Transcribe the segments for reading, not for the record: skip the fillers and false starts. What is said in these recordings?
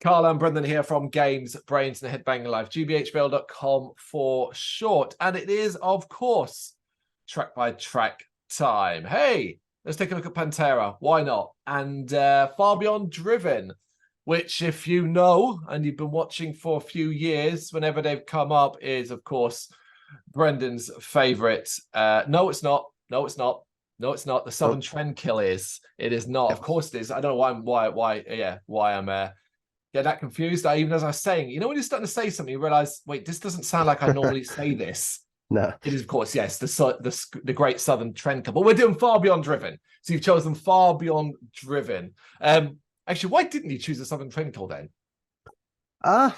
Carl and Brendan here from Games, Brains and Head-Banging Life, gbhblofficial.com for short. And it is, of course, track by track time. Hey, let's take a look at Pantera. Why not? And Far Beyond Driven, which, if you know, and you've been watching for a few years, whenever they've come up, is, of course, Brendan's favorite. No, it's not. No, it's not. No, it's not. The Southern Trendkill is. It is not. Of course it is. I don't know why I'm get that confused. Even as I was saying, you know, when you're starting to say something, you realize, wait, this doesn't sound like I normally say this. No, it is, of course, yes, the great Southern Trendkill. But we're doing Far Beyond Driven, so you've chosen Far Beyond Driven. Actually, why didn't you choose the Southern Trendkill then? I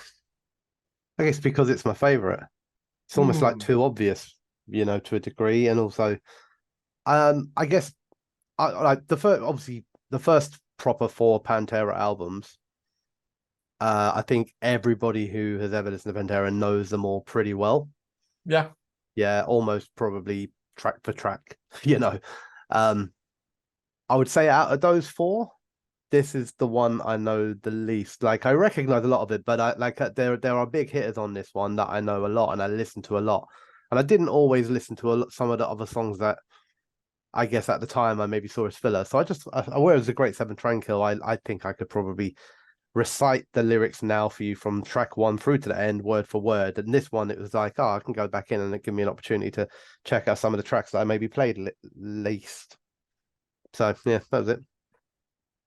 guess because it's my favorite. It's almost like too obvious, you know, to a degree, and also, I guess, like the first proper 4 Pantera albums. I think everybody who has ever listened to Pantera knows them all pretty well. Yeah, almost probably track for track. You know, I would say out of those 4, this is the one I know the least. Like, I recognize a lot of it, but there are big hitters on this one that I know a lot and I listen to a lot. And I didn't always listen to some of the other songs that I guess at the time I maybe saw as filler. So whereas the Great Southern Trendkill, I think I could probably recite the lyrics now for you from track 1 through to the end, word for word. And this one, it was like, I can go back in and it give me an opportunity to check out some of the tracks that I maybe played least. So yeah, that was it.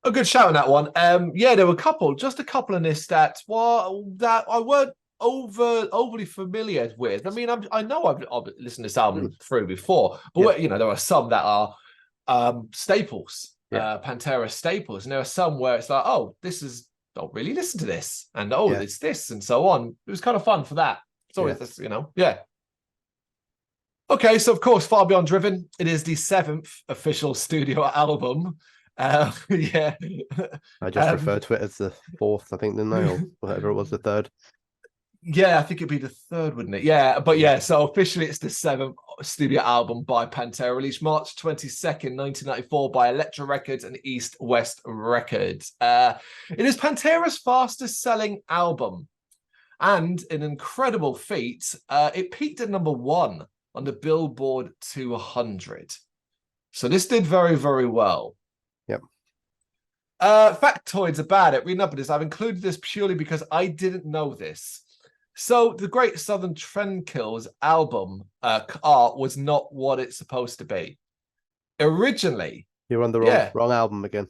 A good shout on that one. Yeah, there were just a couple in this that I weren't overly familiar with. I mean, I know I've listened to this album through before, but you know, there are some that are staples, Pantera staples, and there are some where it's like, oh, this is, don't really listen to this, and it's this, and so on. It was kind of fun for that. It's always this, you know, Okay, so of course, Far Beyond Driven. It is the 7th official studio album. I just referred to it as the 4th, I think, didn't I, or whatever it was, the 3rd. Yeah, I think it'd be the 3rd, wouldn't it? Yeah, but yeah, so officially it's the 7th studio album by Pantera, released March 22nd, 1994 by Elektra Records and East West Records. It is Pantera's fastest selling album, and an incredible feat, it peaked at #1 on the Billboard 200. So this did very, very well. Yep. Factoids about it. Reading up on this, I've included this purely because I didn't know this. So the Great Southern Trendkill's album art was not what it's supposed to be. Originally, you're on the wrong album again.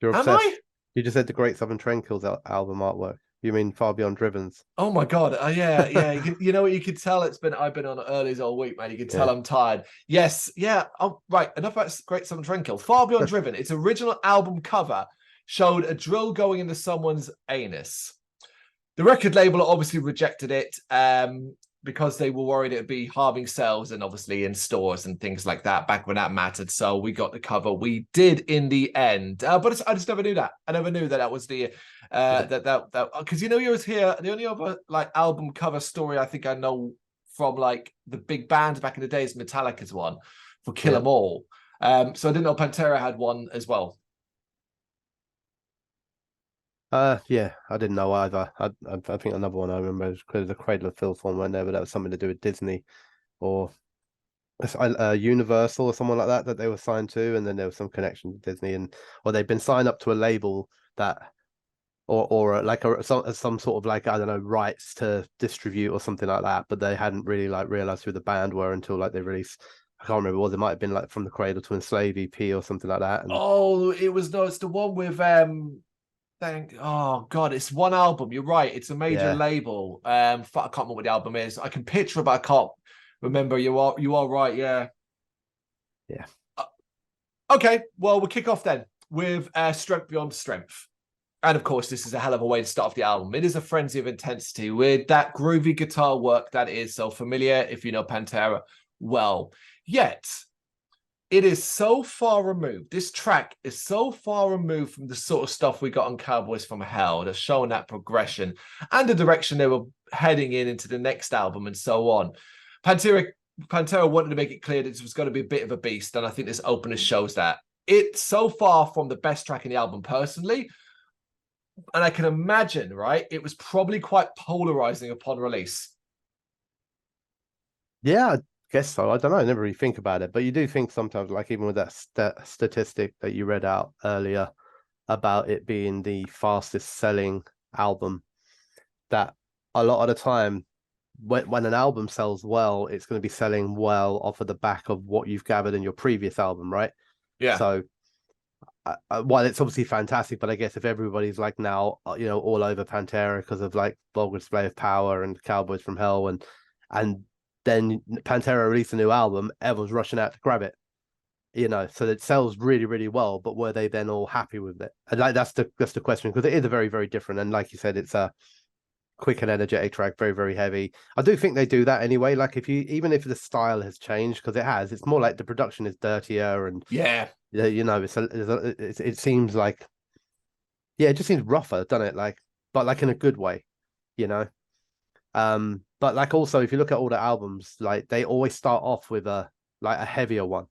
You're obsessed. Am I? You just said the Great Southern Trendkill's album artwork. You mean Far Beyond Driven's? Oh my god! Yeah. You know what? You could tell I've been on early all week, man. You can tell I'm tired. Yes, yeah. Oh, right. Enough about Great Southern Trendkill. Far Beyond Driven. Its original album cover showed a drill going into someone's anus. The record label obviously rejected it because they were worried it'd be harming sales, and obviously in stores and things like that back when that mattered. So we got the cover. We did in the end, but I just never knew that. I never knew that was the because you know, you was here. The only other like album cover story I think I know from like the big bands back in the days, Metallica's one for Kill 'Em All. So I didn't know Pantera had one as well. Yeah, I didn't know either. I think another one I remember was the Cradle of Filth one, whenever that was something to do with Disney or Universal or someone like that they were signed to, and then there was some connection to Disney, or they'd been signed up to a label that, or like some sort of like, I don't know, rights to distribute or something like that, but they hadn't really like realized who the band were until like they released. I can't remember what it might have been, like From the Cradle to Enslave EP or something like that. And... Oh, it's the one with oh god, it's one album. You're right. It's a major label. I can't remember what the album is. I can picture it, but I can't remember. You are right. Yeah. Okay. Well, we'll kick off then with Strength Beyond Strength, and of course, this is a hell of a way to start off the album. It is a frenzy of intensity with that groovy guitar work that is so familiar if you know Pantera well. Yet it is so far removed. This track is so far removed from the sort of stuff we got on Cowboys from Hell, that's showing that progression and the direction they were heading into the next album and so on. Pantera wanted to make it clear that this was going to be a bit of a beast, and I think this opener shows that. It's so far from the best track in the album, personally. And I can imagine, right, it was probably quite polarizing upon release. Yeah, I guess so. I don't know. I never really think about it, but you do think sometimes, like even with that statistic that you read out earlier about it being the fastest selling album, that a lot of the time when an album sells well, it's going to be selling well off of the back of what you've gathered in your previous album, right? Yeah. So while it's obviously fantastic, but I guess if everybody's like now, all over Pantera because of like Vulgar Display of Power and Cowboys from Hell, and then Pantera released a new album, everyone's rushing out to grab it, so it sells really, really well. But were they then all happy with it? And like that's the question, because it is a very, very different. And like you said, it's a quick and energetic track, very, very heavy. I do think they do that anyway. Like even if the style has changed, because it has, it's more like the production is dirtier and Yeah. it seems like, yeah, it just seems rougher, doesn't it? Like, but like in a good way, you know. But like also if you look at all the albums, like they always start off with a heavier one.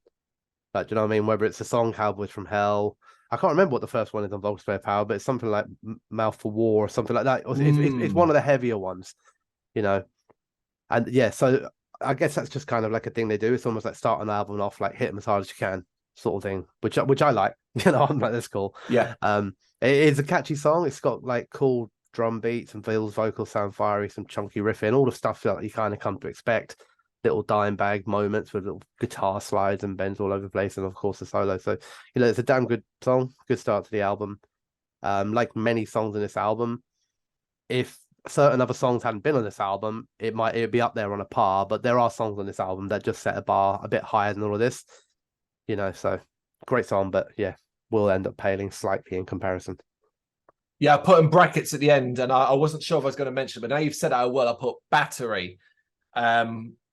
Like, do you know what I mean? Whether it's a song Cowboys from Hell, I can't remember what the first one is on Vulgar Power, but it's something like Mouth for War or something like that. It's one of the heavier ones, you know. And yeah, so I guess that's just kind of like a thing they do. It's almost like start an album off like hit them as hard as you can, sort of thing, which I like. I'm like, that's cool. Yeah. It is a catchy song. It's got like cool drum beats and Phil's vocals sound fiery, some chunky riffing, all the stuff that you kind of come to expect. Little dime bag moments with little guitar slides and bends all over the place, and of course the solo. So it's a damn good song, good start to the album. Like many songs in this album, if certain other songs hadn't been on this album, it'd be up there on a par. But there are songs on this album that just set a bar a bit higher than all of this, So great song, but yeah, will end up paling slightly in comparison. Yeah, I put in brackets at the end, and I wasn't sure if I was going to mention it, but now you've said it, I will. I put Battery.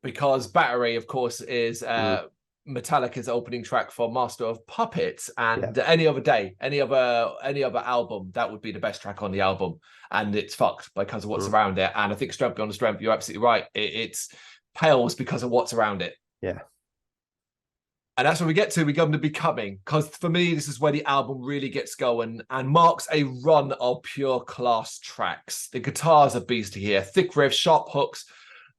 Because Battery, of course, is Metallica's opening track for Master of Puppets, and any other day, any other album, that would be the best track on the album, and it's fucked because of what's around it. And I think Strength Beyond Strength, you're absolutely right. It's pales because of what's around it. Yeah. And that's where we get to. We go to Becoming, because for me, this is where the album really gets going and marks a run of pure class tracks. The guitars are beastly here, thick riffs, sharp hooks.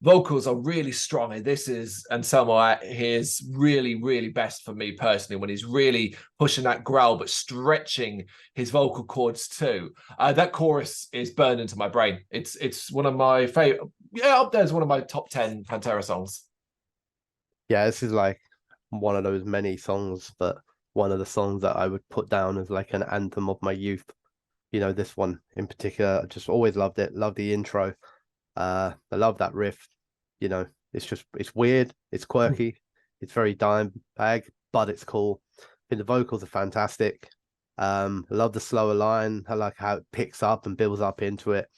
Vocals are really strong, and this is Anselmo his really, really best for me personally, when he's really pushing that growl but stretching his vocal cords too. That chorus is burned into my brain. It's one of my favorite. Yeah, up there's one of my top 10 Pantera songs. Yeah, this is like one of those many songs, but one of the songs that I would put down as like an anthem of my youth. This one in particular, I just always loved it. Loved the intro. I love that riff. It's weird, it's quirky, it's very dime bag, but it's cool. I think the vocals are fantastic. I love the slower line. I like how it picks up and builds up into it.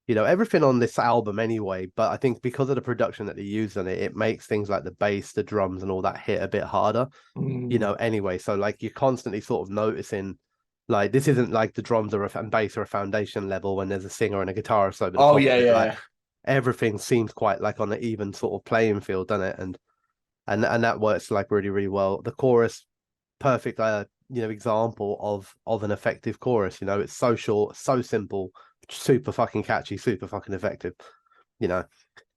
Everything on this album anyway, but I think because of the production that they use on it, it makes things like the bass, the drums, and all that hit a bit harder. Anyway, so like you're constantly sort of noticing. Like this isn't like the drums and bass are a foundation level when there's a singer and a guitar or so. But Yeah. Everything seems quite like on an even sort of playing field, doesn't it? And that works like really, really well. The chorus, perfect, example of an effective chorus. It's so short, so simple, super fucking catchy, super fucking effective.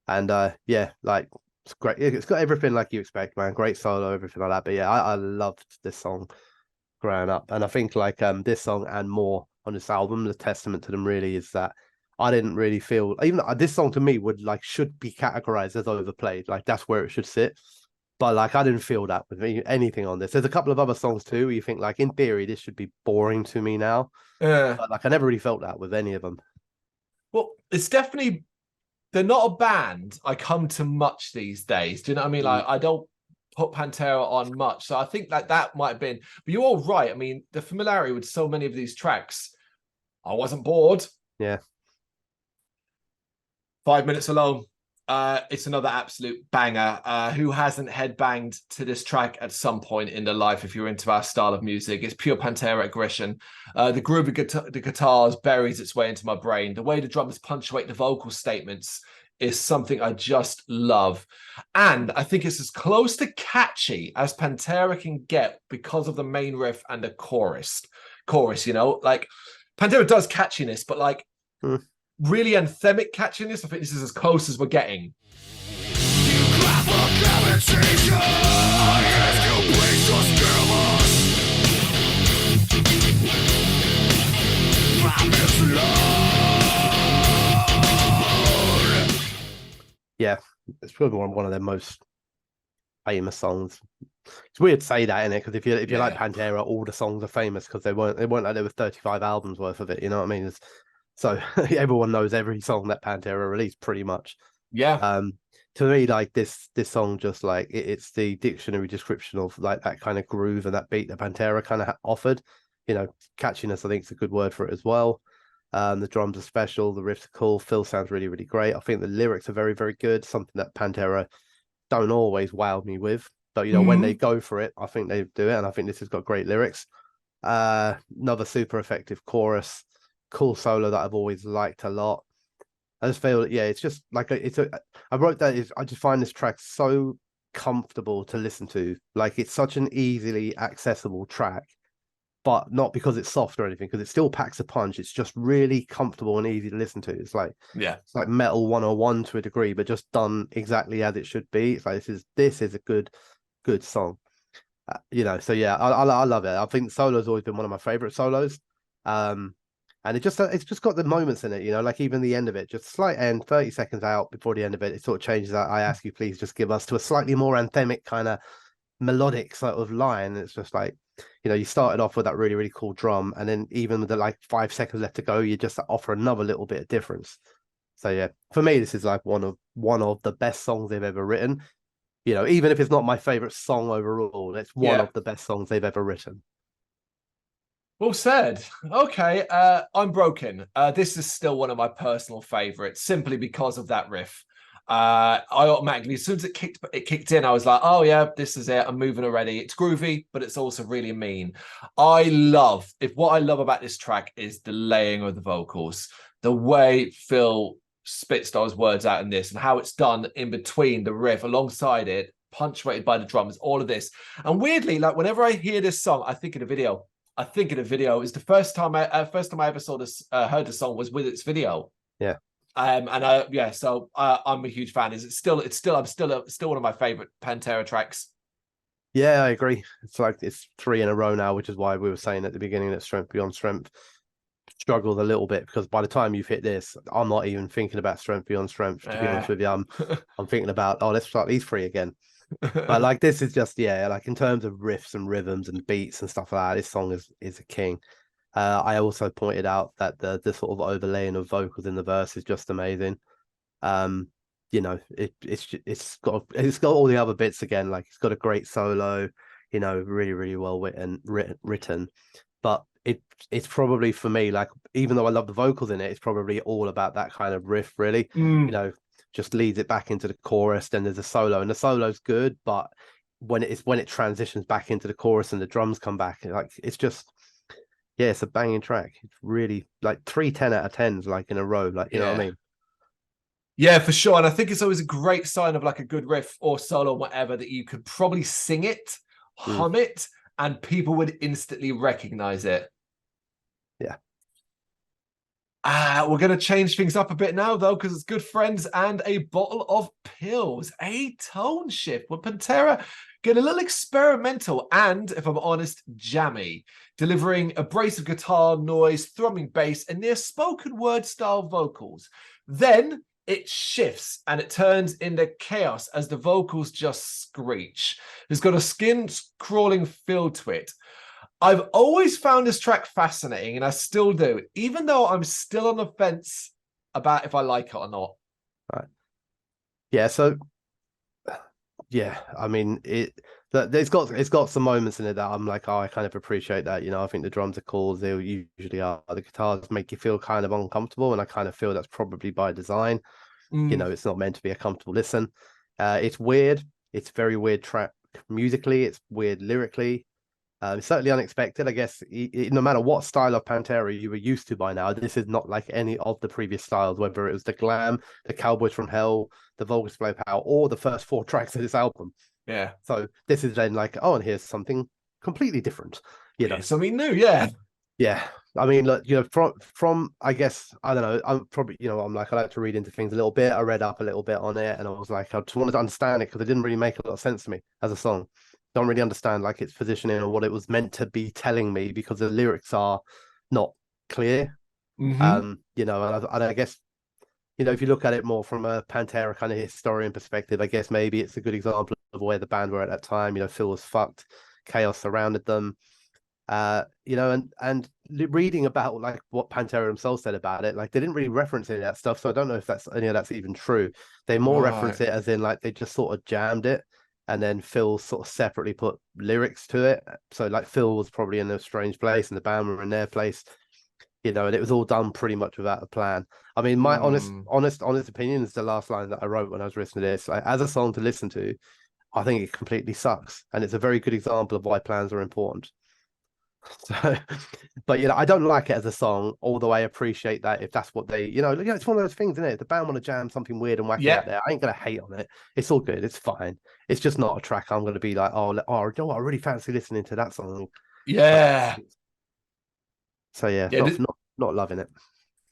And yeah, like it's great. It's got everything like you expect, man. Great solo, everything like that. But yeah, I loved this song growing up, and I think like this song and more on this album, the testament to them really is that I didn't really feel, even this song to me should be categorized as overplayed. Like that's where it should sit. But like I didn't feel that with anything on this. There's a couple of other songs too where you think like in theory this should be boring to me now. But like I never really felt that with any of them. Well, it's definitely, they're not a band I come to much these days. Do you know what I mean? Like I don't put Pantera on much. So I think that might have been, but you're all right. I mean, the familiarity with so many of these tracks, I wasn't bored. Yeah. 5 minutes alone. It's another absolute banger. Who hasn't headbanged to this track at some point in their life if you're into our style of music? It's pure Pantera aggression. The groove of the guitars buries its way into my brain. The way the drummers punctuate the vocal statements is something I just love. And I think it's as close to catchy as Pantera can get because of the main riff and the chorus, like Pantera does catchiness, but like Mm. really anthemic catchiness. I think this is as close as we're getting. Yeah, it's probably one of their most famous songs. It's weird to say that, isn't it? Because if you like Pantera, all the songs are famous because they weren't like there were 35 albums worth of it. You know what I mean? So everyone knows every song that Pantera released, pretty much. Yeah. To me, like this song, just like it's the dictionary description of like that kind of groove and that beat that Pantera kind of offered. You know, catchiness, I think, is a good word for it as well. The drums are special, the riffs are cool, Phil sounds really, really great. I think the lyrics are very, very good, something that Pantera don't always wow me with. But you know, when they go for it, I think they do it, and I think this has got great lyrics. Another super effective chorus, cool solo that I've always liked a lot. I just feel, yeah, it's just like I wrote that. I just find this track so comfortable to listen to. Like it's such an easily accessible track, but not because it's soft or anything, because it still packs a punch. It's just really comfortable and easy to listen to. It's like Metal 101 to a degree, but just done exactly as it should be. It's like this is a good song. You know, so yeah, I love it. I think solo's always been one of my favorite solos. And it's just got the moments in it, you know, like even the end of it, just slight end, 30 seconds out before the end of it, it sort of changes that. I ask you, please just give us to a slightly more anthemic kind of melodic sort of line. It's just like, you know, you started off with that really, really cool drum, and then even with the like 5 seconds left to go, you just offer another little bit of difference. So yeah, for me, this is like one of the best songs they've ever written. You know, even if it's not my favorite song overall, it's one of the best songs they've ever written. Well said. Okay, I'm broken. This is still one of my personal favorites, simply because of that riff. I automatically, as soon as it kicked in, I was like, oh yeah, this is it. I'm moving already. It's groovy, but it's also really mean. What I love about this track is the laying of the vocals, the way Phil spits those words out in this, and how it's done in between the riff, alongside it, punctuated by the drums, all of this. And weirdly, like whenever I hear this song, I think of the video. It's the first time I ever saw this, heard the song was with its video. Yeah. So I'm a huge fan. I'm still one of my favorite Pantera tracks. Yeah, I agree. It's 3 in a row now, which is why we were saying at the beginning that Strength Beyond Strength struggled a little bit, because by the time you've hit this, I'm not even thinking about Strength Beyond Strength, to be honest with you. I'm thinking about, let's start these 3 again. But like this is just, like in terms of riffs and rhythms and beats and stuff like that, this song is a king. I also pointed out that the sort of overlaying of vocals in the verse is just amazing. You know, it's got all the other bits again. Like it's got a great solo, you know, really, really well written. But it's probably, for me, like, even though I love the vocals in it, it's probably all about that kind of riff, really. You know, just leads it back into the chorus. Then there's a solo, and the solo's good, but when it transitions back into the chorus and the drums come back, like it's just, it's a banging track. It's really like 3 10 out of 10s like in a row, like, you know what I mean? Yeah, for sure. And I think it's always a great sign of like a good riff or solo or whatever, that you could probably sing it, hum it, and people would instantly recognize it. Yeah. We're going to change things up a bit now, though, because it's Good Friends and a Bottle of Pills. A tone shift with Pantera getting a little experimental and, if I'm honest, jammy, delivering abrasive guitar noise, thrumming bass, and near spoken word style vocals. Then it shifts and it turns into chaos as the vocals just screech. It's got a skin-crawling feel to it. I've always found this track fascinating, and I still do, even though I'm still on the fence about if I like it or not. Right. Yeah, so I mean, it's got some moments in it that I'm like, I kind of appreciate that. You know, I think the drums are cool. They usually are. The guitars make you feel kind of uncomfortable, and I kind of feel that's probably by design. You know, it's not meant to be a comfortable listen. It's weird. It's very weird track musically. It's weird lyrically. It's certainly unexpected. I guess no matter what style of Pantera you were used to by now, this is not like any of the previous styles, whether it was the glam, the Cowboys from Hell, the Vulgar Display of Power, or the first 4 tracks of this album. Yeah. So this is then like, and here's something completely different. You know, something new. Yeah. Yeah. I mean, look, from I guess I don't know. I'm probably I'm like I like to read into things a little bit. I read up a little bit on it, and I was like, I just wanted to understand it because it didn't really make a lot of sense to me as a song. Don't really understand like its positioning or what it was meant to be telling me because the lyrics are not clear. Mm-hmm. And I guess if you look at it more from a Pantera kind of historian perspective, I guess maybe it's a good example of where the band were at that time. Phil was fucked, chaos surrounded them. And reading about like what Pantera themselves said about it, like they didn't really reference any of that stuff. So I don't know if any of that's even true. They more reference Right. it as in like they just sort of jammed it, and then Phil sort of separately put lyrics to it. So like Phil was probably in a strange place, and the band were in their place. And it was all done pretty much without a plan. I mean, my Mm. honest opinion is the last line that I wrote when I was listening to this. Like, as a song to listen to, I think it completely sucks, and it's a very good example of why plans are important. So, but I don't like it as a song, although I appreciate that if that's what they, it's one of those things, isn't it? If the band want to jam something weird and wacky Yeah. out there, I ain't gonna hate on it. It's all good, it's fine. It's just not a track I'm gonna be like, I really fancy listening to that song. Yeah. So yeah, Yeah. not loving it.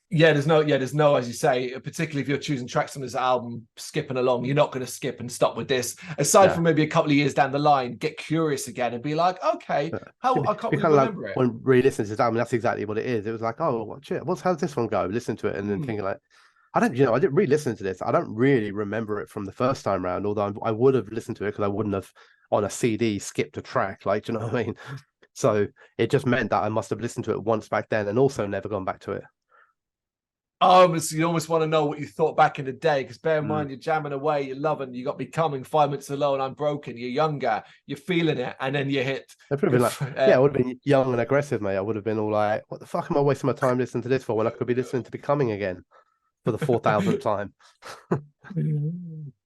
There's no, as you say, particularly if you're choosing tracks from this album, skipping along, you're not going to skip and stop with this. Aside Yeah. from maybe a couple of years down the line, get curious again and be like, okay, how I can't You're really kind of like remember it. when re-listening to this album, that's exactly what it is. It was like, how's this one go? Listen to it and then thinking like, I didn't re-listen to this. I don't really remember it from the first time round, although I would have listened to it because I wouldn't have on a CD skipped a track. Like, do you know what I mean? So it just meant that I must have listened to it once back then and also never gone back to it. So you almost want to know what you thought back in the day, because bear in mind, you're jamming away, you're loving, you got Becoming, 5 minutes alone, I'm broken, you're younger, you're feeling it, and then you hit. It would have been like, I would have been young and aggressive, mate. I would have been all like, what the fuck am I wasting my time listening to this for when I could be listening to Becoming again for the 4,000th time?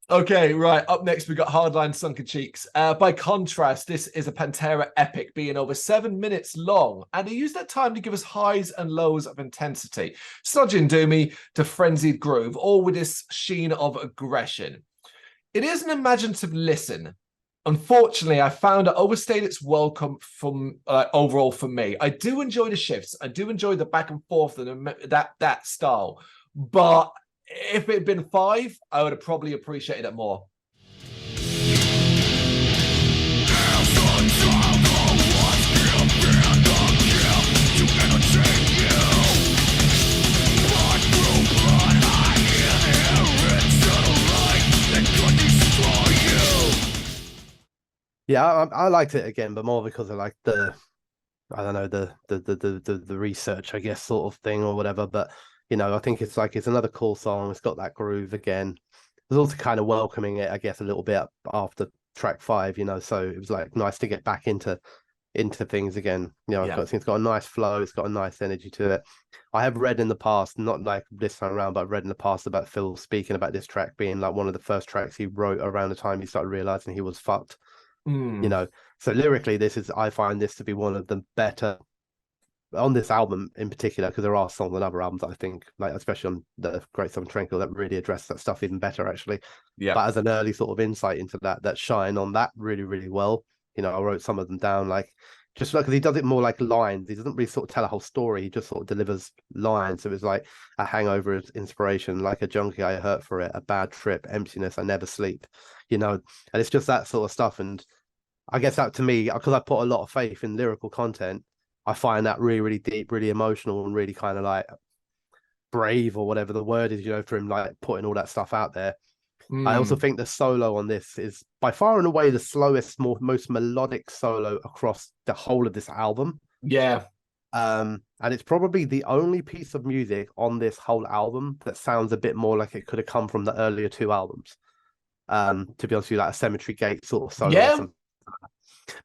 Okay, right. Up next, we got Hardline Sunken Cheeks. By contrast, this is a Pantera epic, being over 7 minutes long, and they use that time to give us highs and lows of intensity, sludgy and doomy to frenzied groove, all with this sheen of aggression. It is an imaginative listen. Unfortunately, I found it overstayed its welcome from overall for me. I do enjoy the shifts. I do enjoy the back and forth and that style, but if it had been 5, I would have probably appreciated it more. Yeah, I liked it again, but more because of like I don't know, the research, I guess, sort of thing or whatever. But I think it's another cool song. It's got that groove again. It was also kind of welcoming it, I guess, a little bit after track 5. So it was like nice to get back into things again. It's got a nice flow. It's got a nice energy to it. I have read in the past, not like this time around, but I've read in the past about Phil speaking about this track being like one of the first tracks he wrote around the time he started realizing he was fucked. So lyrically, I find this to be one of the better on this album in particular, because there are songs on other albums that I think, like especially on the Great Southern Tranquil, that really address that stuff even better actually. Yeah. But as an early sort of insight into that shine on that really, really well. I wrote some of them down, like just because he does it more like lines. He doesn't really sort of tell a whole story. He just sort of delivers lines. So it's like a hangover is inspiration, like a junkie, I hurt for it, a bad trip, emptiness, I never sleep, and it's just that sort of stuff. And I guess that to me, because I put a lot of faith in lyrical content, I find that really, really deep, really emotional, and really kind of like brave or whatever the word is, for him like putting all that stuff out there. I also think the solo on this is by far and away the slowest, most melodic solo across the whole of this album. Yeah. And it's probably the only piece of music on this whole album that sounds a bit more like it could have come from the earlier 2 albums. To be honest with you, like a Cemetery Gate sort of solo or something.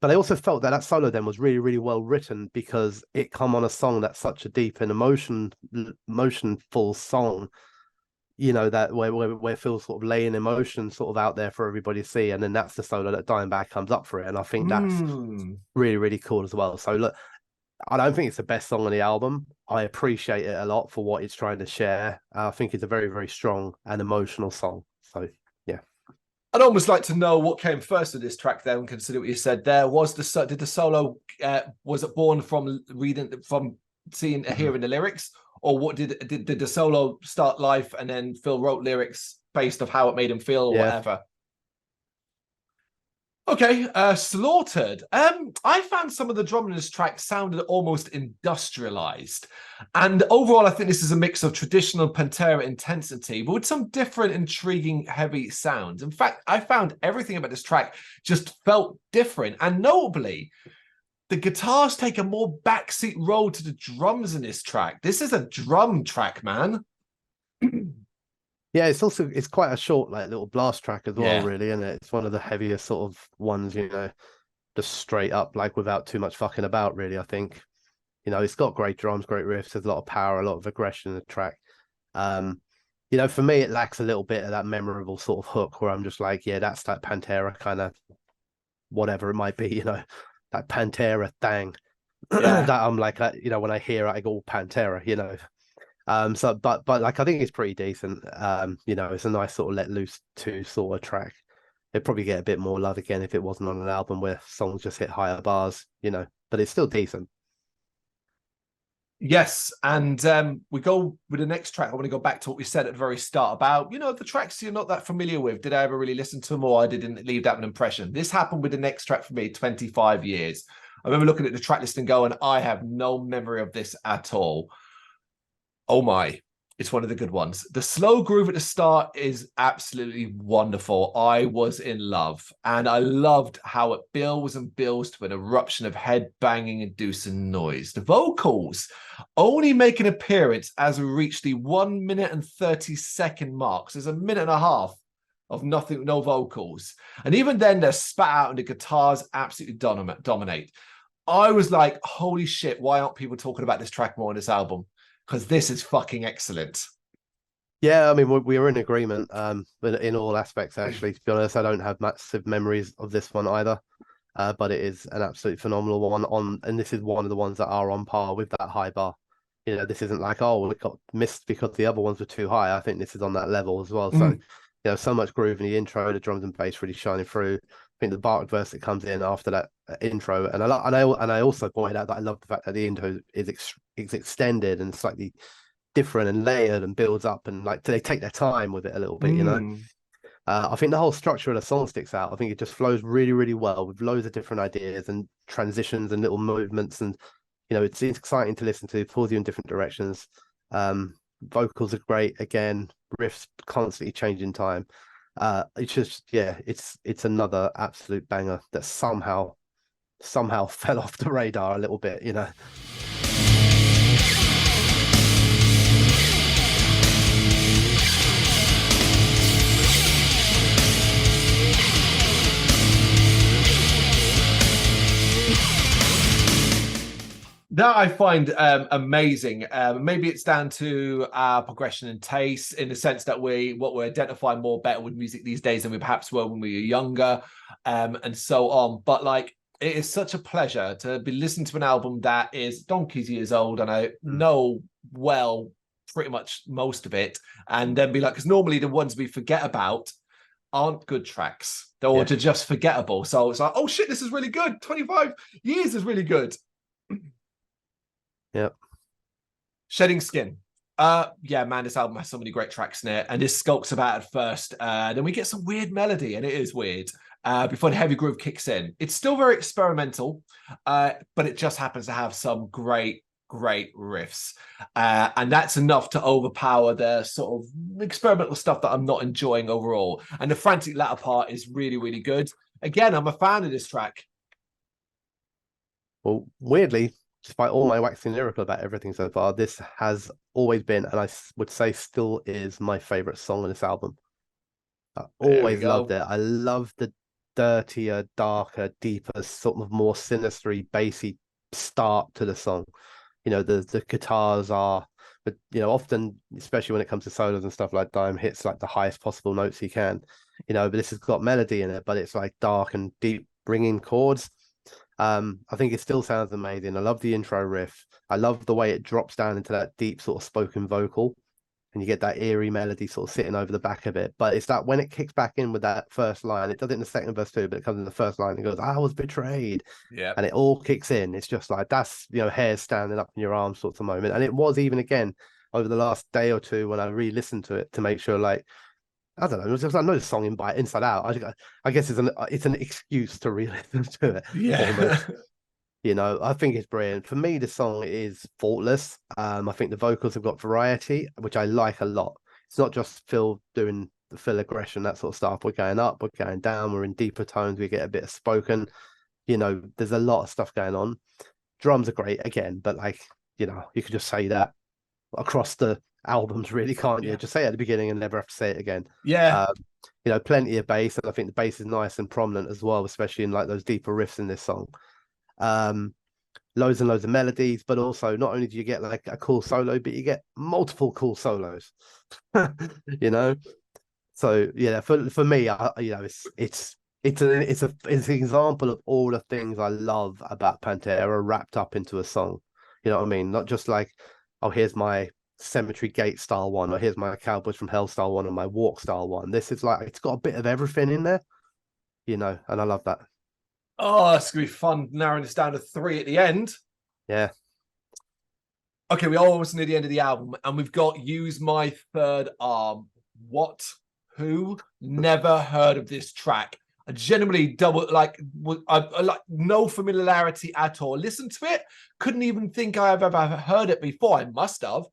But I also felt that solo then was really, really well written because it come on a song that's such a deep and emotionful song, that where Phil's sort of laying emotion sort of out there for everybody to see, and then that's the solo that Dimebag comes up for it, and I think that's really, really cool as well. So look, I don't think it's the best song on the album. I appreciate it a lot for what it's trying to share. I think it's a very, very strong and emotional song. So yeah. I'd almost like to know what came first with this track then, consider what you said there. Did the solo, was it born from seeing hearing the lyrics, or what did the solo start life and then Phil wrote lyrics based off how it made him feel or whatever? Okay, Slaughtered. I found some of the drum in this track sounded almost industrialized. And overall, I think this is a mix of traditional Pantera intensity, but with some different, intriguing, heavy sounds. In fact, I found everything about this track just felt different. And notably, the guitars take a more backseat role to the drums in this track. This is a drum track, man. Yeah, it's quite a short, like, little blast track as well, really, isn't it? It's one of the heavier sort of ones, you know, just straight up, like, without too much fucking about, really. I think, you know, it's got great drums, great riffs, there's a lot of power, a lot of aggression in the track. You know, for me, it lacks a little bit of that memorable sort of hook where I'm just like, yeah, that's that Pantera kind of whatever it might be, you know, that Pantera thing. That I'm like, you know, when I hear it, I go Pantera, you know. So but like I think it's pretty decent. You know, it's a nice sort of let loose 2 sort of track. It'd probably get a bit more love again if it wasn't on an album where songs just hit higher bars, you know, but it's still decent. Yes, and we go with the next track. I want to go back to what we said at the very start about, you know, the tracks you're not that familiar with. Did I ever really listen to them, or I didn't leave that an impression? This happened with the next track for me, 25 years. I remember looking at the track list and going, I have no memory of this at all. Oh my, it's one of the good ones. The slow groove at the start is absolutely wonderful. I was in love, and I loved how it builds and builds to an eruption of head-banging inducing noise. The vocals only make an appearance as we reach the 1 minute and 30-second mark. So there's a minute and a half of nothing, no vocals. And even then, they're spat out and the guitars absolutely dominate. I was like, holy shit, why aren't people talking about this track more on this album? Because this is fucking excellent. Yeah, I mean, we were in agreement in all aspects, actually. To be honest, I don't have massive memories of this one either, but it is an absolutely phenomenal one. And this is one of the ones that are on par with that high bar. You know, this isn't like, oh, we got missed because the other ones were too high. I think this is on that level as well. So, you know, so much groove in the intro, the drums and bass really shining through. I think the bark verse that comes in after that intro, and I also pointed out that I love the fact that the intro is extended and slightly different and layered and builds up, and like they take their time with it a little bit, you know. I think the whole structure of the song sticks out. I think it just flows really, really well with loads of different ideas and transitions and little movements, and you know, it's exciting to listen to, pulls you in different directions. Vocals are great again, riffs constantly changing time. It's just, yeah, it's another absolute banger that somehow fell off the radar a little bit, you know. That I find amazing. Maybe it's down to our progression and taste, in the sense that we identify more better with music these days than we perhaps were when we were younger, and so on. But like, it is such a pleasure to be listening to an album that is donkey's years old, and I know well pretty much most of it, and then be like, because normally the ones we forget about aren't good tracks. They're just forgettable. So it's like, oh shit, this is really good. 25 years is really good. Yep. Shedding Skin. Yeah, man, this album has so many great tracks in it, and this skulks about at first. Then we get some weird melody, and it is weird. Before the heavy groove kicks in. It's still very experimental, but it just happens to have some great riffs. And that's enough to overpower the sort of experimental stuff that I'm not enjoying overall. And the frantic latter part is really, really good. Again, I'm a fan of this track. Well, weirdly, despite all my waxing lyrical about everything so far, this has always been, and I would say still is, my favorite song on this album. I always loved it. I love the dirtier, darker, deeper, sort of more sinister-y, bassy start to the song. You know, the guitars are, but you know, often, especially when it comes to solos and stuff, like Dime hits like the highest possible notes he can. You know, but this has got melody in it, but it's like dark and deep, ringing chords. I think it still sounds amazing. I love the intro riff. I love the way it drops down into that deep sort of spoken vocal. and you get that eerie melody sort of sitting over the back of it. But it's that when it kicks back in with that first line, it does it in the second verse too, but it comes in the first line and goes, "I was betrayed." Yeah. And it all kicks in. It's just like, that's, hairs standing up in your arms sorts of moment. And it was even again over the last day or two when I re-listened to it to make sure, like, I don't know, I know the song inside out. I guess it's an excuse to re-listen to it. Yeah. Almost. I think it's brilliant. For me, the song is faultless. I think the vocals have got variety, which I like a lot. It's not just Phil doing the Phil aggression, that sort of stuff. We're going up, we're going down, we're in deeper tones, we get a bit of spoken. There's a lot of stuff going on. Drums are great again, but like, you could just say that across the albums, really, can't you? Just say it at the beginning and never have to say it again. Yeah. Plenty of bass, and I think the bass is nice and prominent as well, especially in like those deeper riffs in this song. Loads and loads of melodies, but also not only do you get like a cool solo, but you get multiple cool solos. So yeah, for me, it's an example of all the things I love about Pantera wrapped up into a song. You know what I mean? Not just like, oh, here's my Cemetery Gate style one, or here's my Cowboys from Hell style one, or my Walk style one. This is like, it's got a bit of everything in there, and I love that. Oh, it's gonna be fun narrowing this down to 3 at the end. Yeah. Okay, we almost near the end of the album, and we've got Use My Third Arm. What? Who? Never heard of this track. I genuinely I like no familiarity at all. Listened to it, couldn't even think I've ever heard it before. I must have.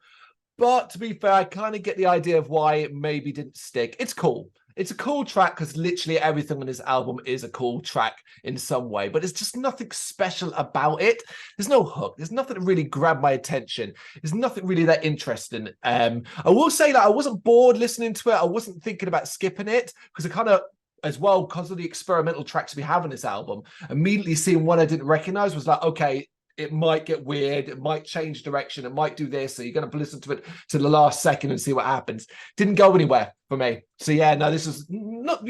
But to be fair, I kind of get the idea of why it maybe didn't stick. It's cool. It's a cool track because literally everything on this album is a cool track in some way, but there's just nothing special about it. There's no hook. There's nothing that really grabbed my attention. There's nothing really that interesting. I will say that I wasn't bored listening to it. I wasn't thinking about skipping it because I kind of, as well, because of the experimental tracks we have on this album, immediately seeing one I didn't recognize was like, okay, it might get weird, it might change direction, it might do this, so you're going to listen to it to the last second and see what happens. Didn't go anywhere for me. So yeah, no, this is not,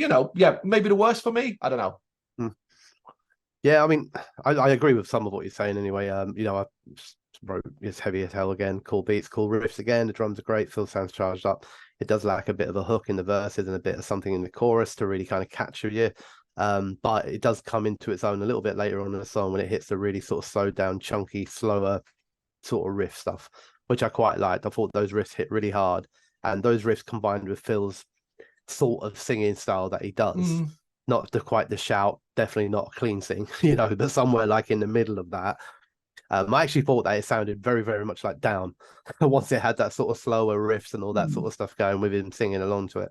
maybe the worst for me. I don't know. Yeah, I mean, I agree with some of what you're saying anyway. I wrote It's Heavy as Hell again, cool beats, cool riffs again, the drums are great, Phil sounds charged up. It does lack a bit of a hook in the verses and a bit of something in the chorus to really kind of capture you. But it does come into its own a little bit later on in the song when it hits the really sort of slowed down, chunky, slower sort of riff stuff, which I quite liked. I thought those riffs hit really hard, and those riffs combined with Phil's sort of singing style that he does, not quite the shout, definitely not a clean sing, but somewhere like in the middle of that. I actually thought that it sounded very, very much like Down once it had that sort of slower riffs and all that sort of stuff going with him singing along to it.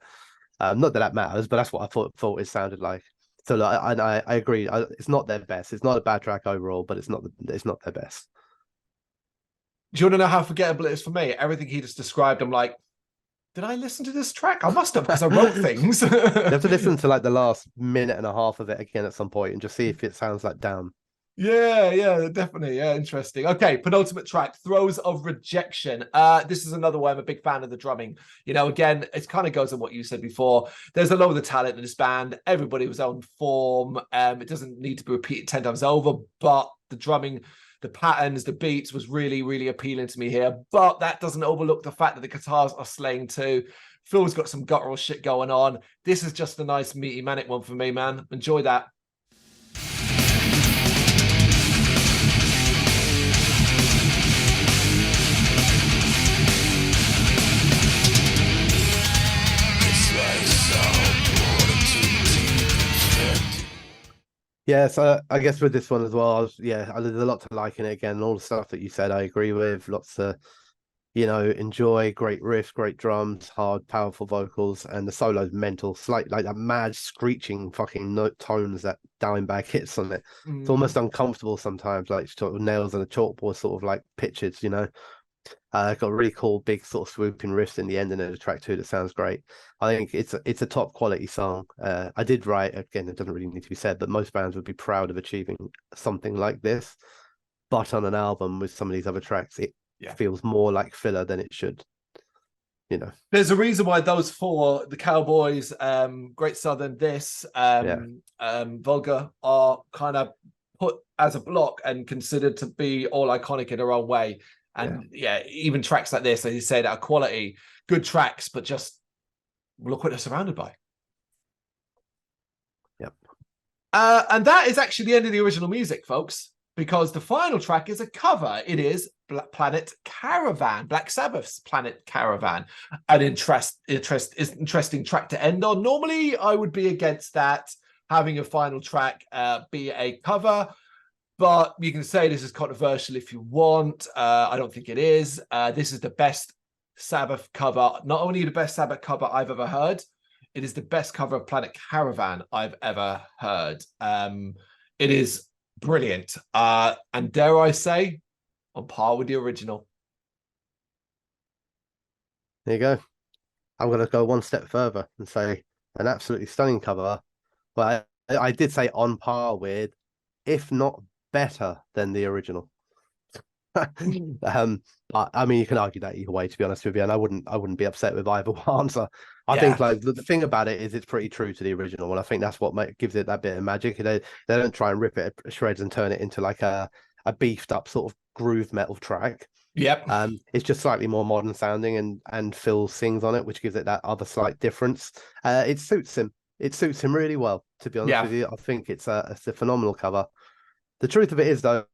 Not that matters, but that's what I thought it sounded like. So I agree. It's not their best. It's not a bad track overall, but it's not their best. Do you want to know how forgettable it is for me? Everything he just described, I'm like, did I listen to this track? I must have, because I wrote things. You have to listen to like the last minute and a half of it again at some point and just see if it sounds like Down. Yeah, definitely. Yeah, interesting. Okay, penultimate track, Throes of Rejection. This is another one. I'm a big fan of the drumming. Again, it kind of goes on what you said before. There's a lot of the talent in this band. Everybody was on form. It doesn't need to be repeated 10 times over, but the drumming, the patterns, the beats was really, really appealing to me here. But that doesn't overlook the fact that the guitars are slaying too. Phil's got some guttural shit going on. This is just a nice meaty manic one for me, man. Enjoy that. Yeah, so I guess with this one as well, there's a lot to like in it again. All the stuff that you said, I agree with. Lots to, enjoy. Great riffs, great drums, hard, powerful vocals, and the solo's mental. Slight, like that mad screeching fucking note tones that Dimebag hits on it. It's almost uncomfortable sometimes, like sort of nails on a chalkboard, sort of like pitches, got a really cool big sort of swooping riffs in the ending of the track too that sounds great. I think it's a top quality song. I did write, again, it doesn't really need to be said, but most bands would be proud of achieving something like this, but on an album with some of these other tracks it feels more like filler than it should. There's a reason why those four, the Cowboys, Great Southern, this, Vulgar, are kind of put as a block and considered to be all iconic in their own way. And even tracks like this, as you say, that are quality, good tracks, but just look what they're surrounded by. Yep. And that is actually the end of the original music, folks, because the final track is a cover. It is Planet Caravan, Black Sabbath's Planet Caravan. An interesting track to end on. Normally, I would be against that, having a final track be a cover, but you can say this is controversial if you want. I don't think it is. This is the best Sabbath cover, not only the best Sabbath cover I've ever heard, it is the best cover of Planet Caravan I've ever heard. It is brilliant. And dare I say, on par with the original. There you go. I'm going to go one step further and say an absolutely stunning cover. But I did say on par with, if not better than the original. But I mean, you can argue that either way, to be honest with you, and I wouldn't be upset with either one. So I think like the thing about it is it's pretty true to the original, and I think that's what gives it that bit of magic. They don't try and rip it to shreds and turn it into like a beefed up sort of groove metal track. Yep. It's just slightly more modern sounding, and Phil sings on it, which gives it that other slight difference. It suits him. It suits him really well, to be honest with you. I think it's a phenomenal cover. The truth of it is, though,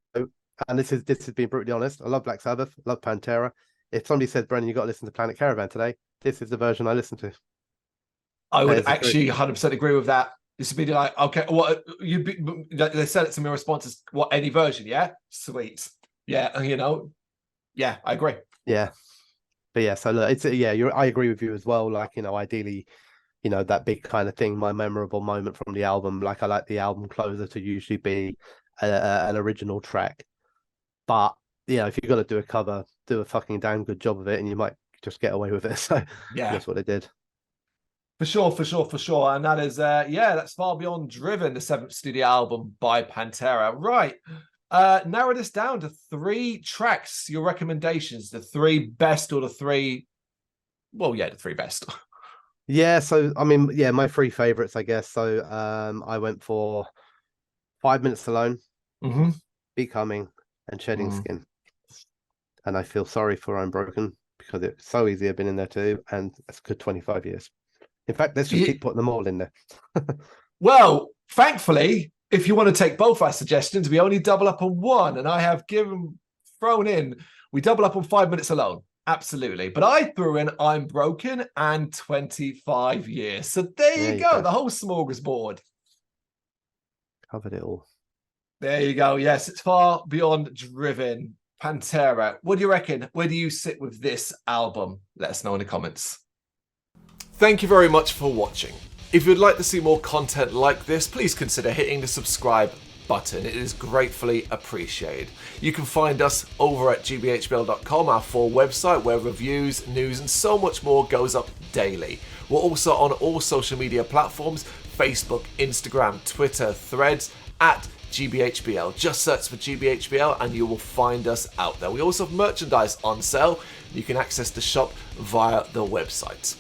and this is being brutally honest, I love Black Sabbath, I love Pantera. If somebody said, Brennan, you got to listen to Planet Caravan today, this is the version I listen to. I would actually 100% agree with that. This would be like, okay, what they said it to me, response is, what, any version? Yeah, sweet. Yeah, you know, yeah, I agree. Yeah, but yeah, so look, I agree with you as well. Like, you know, ideally, you know, that big kind of thing, my memorable moment from the album, like I like the album closer to usually be an original track. But, you know, if you're going to do a cover, do a fucking damn good job of it, and you might just get away with it. So yeah, that's what they did. For sure. And that is, that's Far Beyond Driven, the 7th studio album by Pantera. Right. Narrow this down to 3 tracks, your recommendations, the 3 best or the 3, the 3 best. Yeah, so, I mean, yeah, my 3 favorites, I guess. So I went for 5 Minutes Alone, Becoming, and Shedding Skin. And I feel sorry for I'm Broken, because it's so easy. I've been in there too, and it's a good 25 years. In fact, let's just keep putting them all in there. Well, thankfully, if you want to take both our suggestions, we only double up on one, and I have we double up on 5 Minutes Alone. Absolutely. But I threw in I'm Broken and 25 years. So there you go. The whole smorgasbord. Covered it all. There you go. Yes, it's Far Beyond Driven. Pantera. What do you reckon? Where do you sit with this album? Let us know in the comments. Thank you very much for watching. If you'd like to see more content like this, please consider hitting the subscribe button. It is gratefully appreciated. You can find us over at gbhbl.com, our full website, where reviews, news, and so much more goes up daily. We're also on all social media platforms: Facebook, Instagram, Twitter, Threads, at GBHBL. Just search for GBHBL and you will find us out there. We also have merchandise on sale. You can access the shop via the website.